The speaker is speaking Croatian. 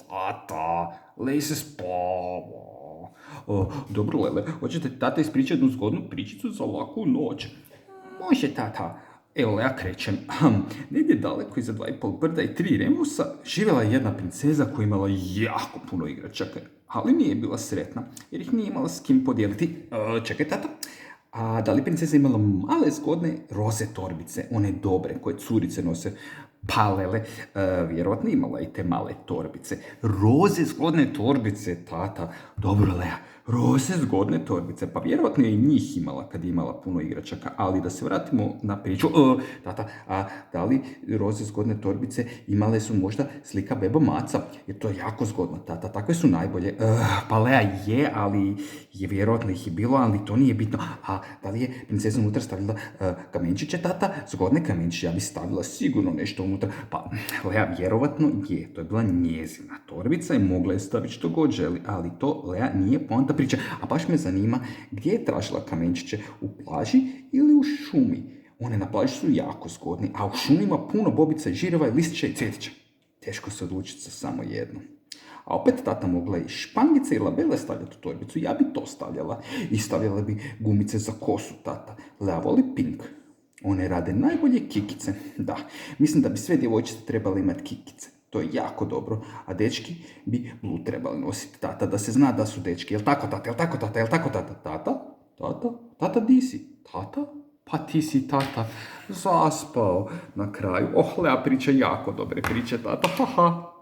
Tata, Lej se spava. Dobro, Lele, hoćete tata ispričati jednu zgodnu pričicu za laku noć? Može, tata. Evo, ja krećem. Negdje daleko iza 2,5 brda i 3 remusa živjela je jedna princeza koja je imala jako puno igračaka, ali nije bila sretna, jer ih nije imala s kim podijeliti. Čekaj, tata. A da li princeza imala male zgodne roze torbice, one dobre koje curice nose? Pa, Lele, vjerojatno imala i te male torbice. Roze zgodne torbice, tata. Dobro, Lea, roze zgodne torbice. Pa vjerojatno je i njih imala kad je imala puno igračaka. Ali da se vratimo na priču. Tata, a da li roze zgodne torbice imale su možda slika beba maca? Jer to je jako zgodno, tata. Takve su najbolje. Pa Lea je, ali je vjerojatno ih je bilo, ali to nije bitno. A da li je princeza unutra stavila kamenčiće, tata? Zgodne kamenčiće, ja bi stavila sigurno nešto unutra. Pa, Lea vjerovatno je, to je bila njezina torbica i mogla je staviti što god želi, ali to, Lea, nije poanta priče. A baš me zanima gdje je tražila kamenčiće, u plaži ili u šumi? One na plaži su jako zgodni, a u šumi ima puno bobica i žirova i listića i cvjetića. Teško se odlučiti za samo jedno. A opet tata mogla i špangice i labele stavljati u torbicu, ja bi to stavljala. I stavljala bi gumice za kosu, tata. Lea voli pink. One rade najbolje kikice. Da, mislim da bi sve djevojčice trebale imati kikice. To je jako dobro. A dečki bi blu trebali nositi, tata, da se zna da su dečki. Jel tako, tata? Jel tako, tata? Jel tako, tata? Tata? Tata? Tata, di si? Tata? Pa ti si, tata, zaspao na kraju. Lea priča jako dobre priče, tata, haha.